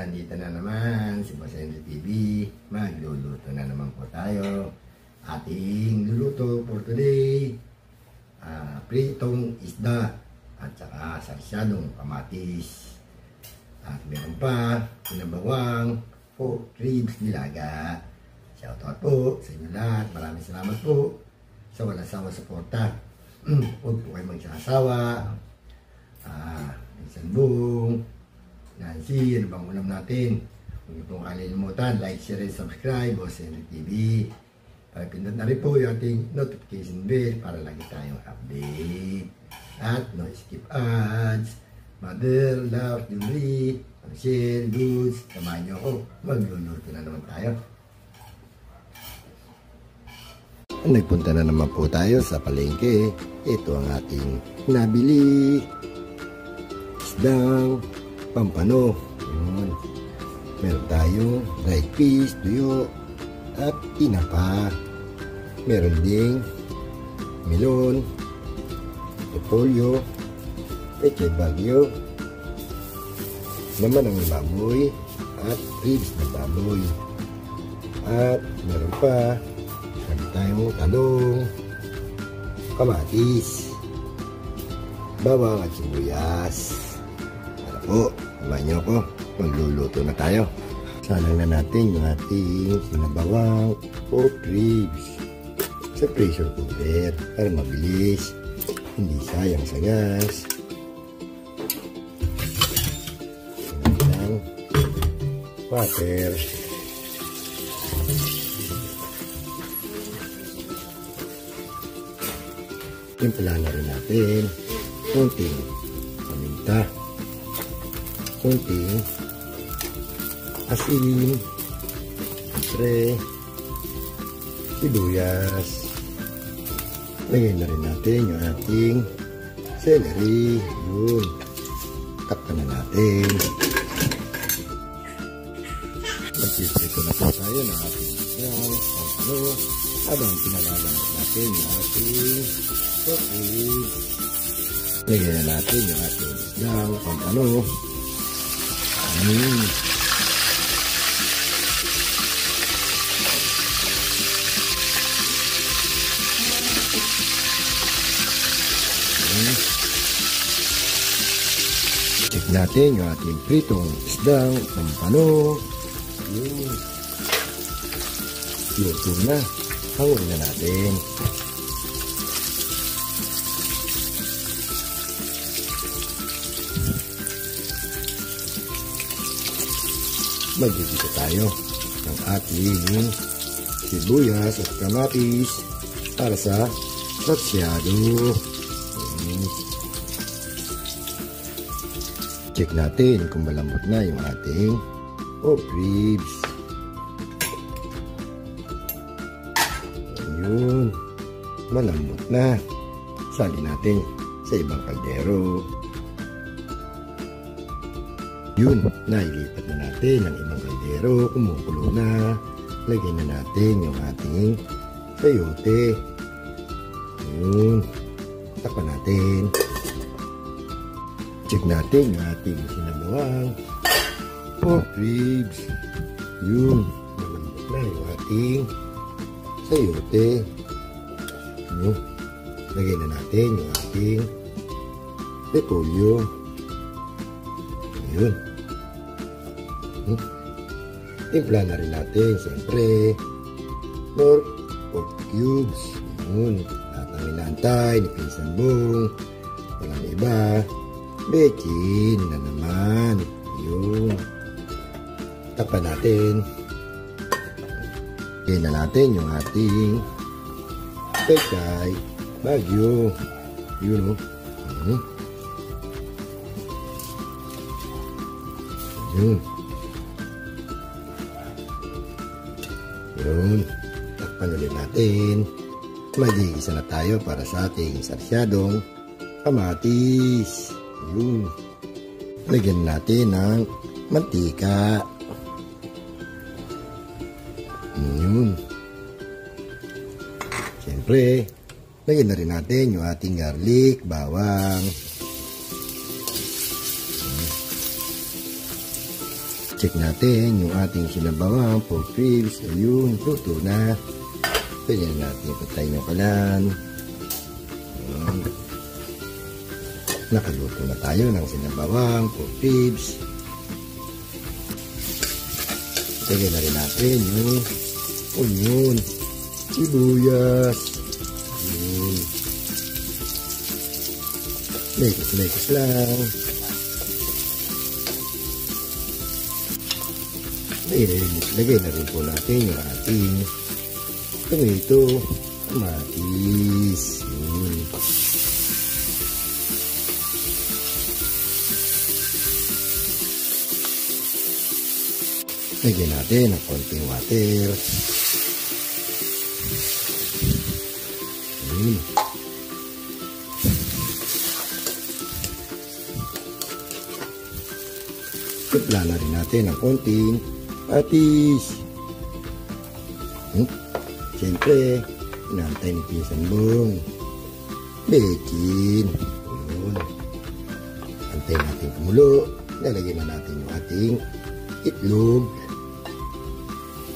nandito na naman si Boss Henry TV. Magluluto na naman po tayo. Ating luluto for today, pritong isda at saka sarsyadong kamatis. At meron pa pinabawang pork ribs nilaga. Shoutout po sa inyo lahat. Maraming salamat po sa walang sawa suporta. Huwag po kayo magsasawa. Minsan Bong, Nancy, ano bang ulam natin? Huwag niyo pong kalilimutan, like, share, and subscribe, Boss Henry TV. Pindot na rin po yung ating notification bell para lagi tayong update. At no skip ads. Mother, love, jewelry, share, goods. Samahan niyo ako, magluluto na naman tayo. Nagpunta na naman po tayo sa palengke. Ito ang ating nabili. Isdang pampano. Yun. Meron tayong dried fish, tuyo, at tinapa. Meron ding melon, repolyo, peche bagyo, naman ang baboy, at ribs na baboy. At meron pa tayong talong, kamatis, bawang at sibuyas. Para po, samahan niyo ako, magluluto na tayo. Salang na natin yung ating pinabawang pork ribs sa pressure cooker para mabilis, hindi sayang sa gas. Ng water. Timpla na rin natin konting paminta, konting asin, siyempre sibuyas. Lagyan na rin natin yung ating celery. Yun, takpan na natin. Magpiprito na po tayo ng ating isang habang pinalalambot natin yung ating okay. Lagyan na natin yung ating isdang pampano. Check natin yung ating pritong isdang pampano. Yun. Luto na. Hangulin na natin. Magdidito tayo ng ating sibuyas at kamatis para sa sarsyado. Check natin kung malambot na yung ating pork ribs. Ayun, malambot na. Salin natin sa ibang kaldero. Yun, nailipat na natin ang ibang kaldero. Kumukulo na. Lagyan na natin yung ating sayote. Yun, takpan natin. Check natin yung ating sinabawang pork ribs. Yun, malambot na yung ating sayote. Yun, lagyan na natin yung ating repolyo. Yun. Timpla na rin natin, siyempre, pork cubes. Yun, lahat ang inantay ni Pinsan Bong. Walang iba. Bechin na naman. Yun. Tapan natin. Lagyan na natin yung ating pechay bagyo. Yun, o. Yun. Yun. Takpan ulit natin. Mag-iisa na tayo para sa ating sarsyadong kamatis. Yun. Lagyan natin ng mantika. Yun. Siyempre, lagyan na rin natin yung ating garlic, bawang. check natin yung ating sinabawang pork ribs. Ayun, luto na. Pwede na natin patay ng kalan. Ayun. Nakaluto na tayo ng sinabawang pork ribs. Lagyan na rin natin yung onion, sibuyas. Ayun. Lekos lang. Lagay na rin po natin yung ating tomato, kamatis. Yun. Lagyan natin ng konting water. Yun. Tipla na rin natin ng konting patis. Siyempre, inantay ni Pinsan Bong. Bacon. Yun. Antay natin kumulo. Lalagyan na natin yung ating itlog.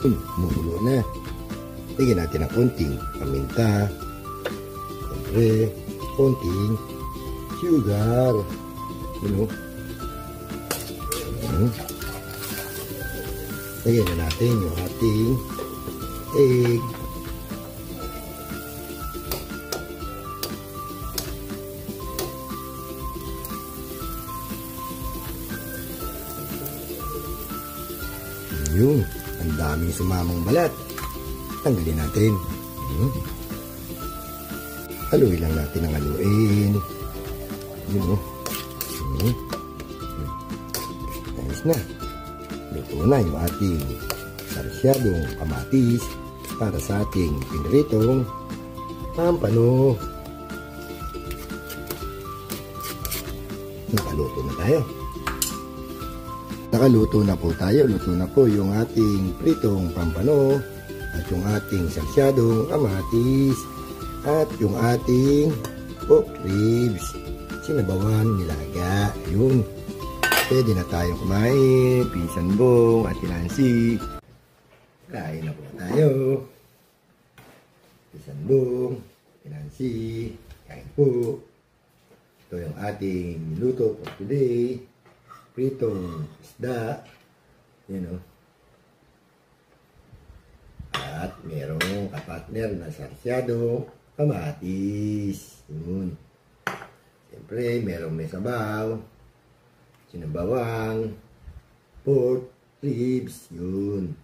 Kumulo na. Lagyan natin ng konting paminta. Siyempre, konting sugar. Yun. Lagyan na natin yung ating egg. Yun, ang daming sumamang balat. Tanggalin natin. Haluin lang natin ang haluin. Yun. Ayos na. Luto na yung ating sarsyadong kamatis para sa ating piniritong pampano. Nakaluto na tayo. Nakaluto na po tayo. Luto na po yung ating pritong pampano at yung ating sarsyadong kamatis at yung ating pork ribs. Sinabawan nilaga. Yun. Pwede na tayong kumain. Pinsan Bong at Nancy. Kain na po tayo. Pinsan Bong, Nancy. Kain po. Ito yung ating luto for today. Pritong isda. Yan o. At merong kapartner na sarsyado kamatis. Yun. Siyempre, merong may sabaw. Sinabawang pork ribs. Yun.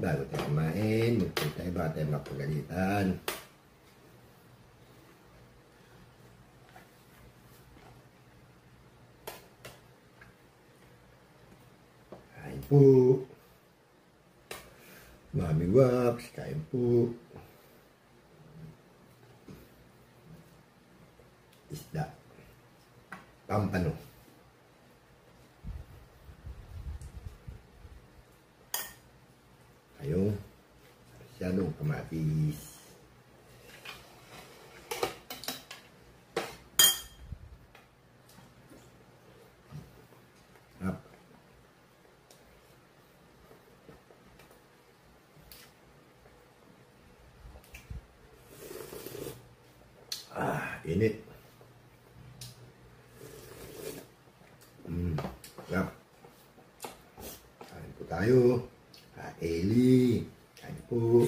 Bago tayo kumain, magpapit tayo baka tayo mapagalitan. Kain po. Mami Wax, kain po. Isda. Pampano. Ayun. Masyadong kamatis. Up. Init. Sarap. Kain po tayo. Eli. Kain po.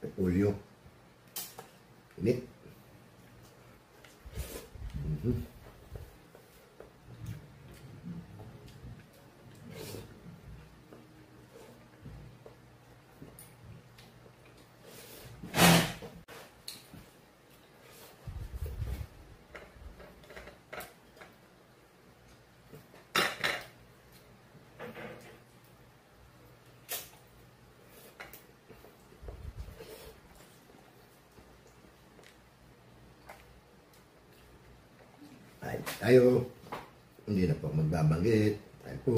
Repolyo. Init. tayo. Hindi na po ako magbabanggit. Tayo po.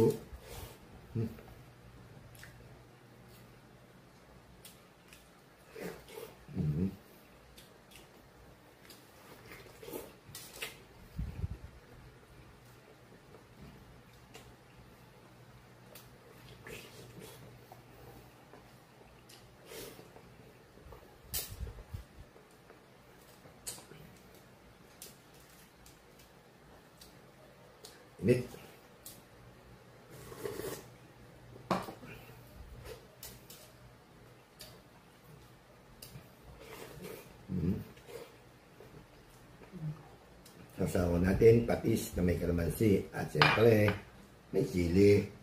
Init. Sasawa natin patis na may kalamansi at siyempre may sili.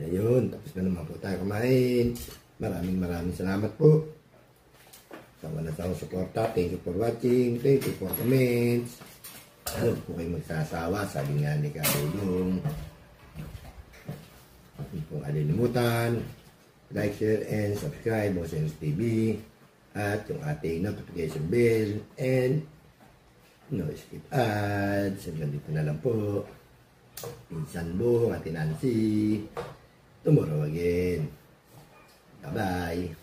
Ayun, tapos na naman po tayo kumain. Maraming salamat po sa walang sawang suporta. Thank you for watching. Thank you for comments. Huwag po kayong magsasawa. Sabi nga ni Karulong. Huwag pong alilimutan. Like, share, and subscribe mo sa TV. At yung ating notification bell. And no skip ads. Hanggang dito na lang po. Pinsan mo, Ate Nancy. Tomorrow again. Bye-bye.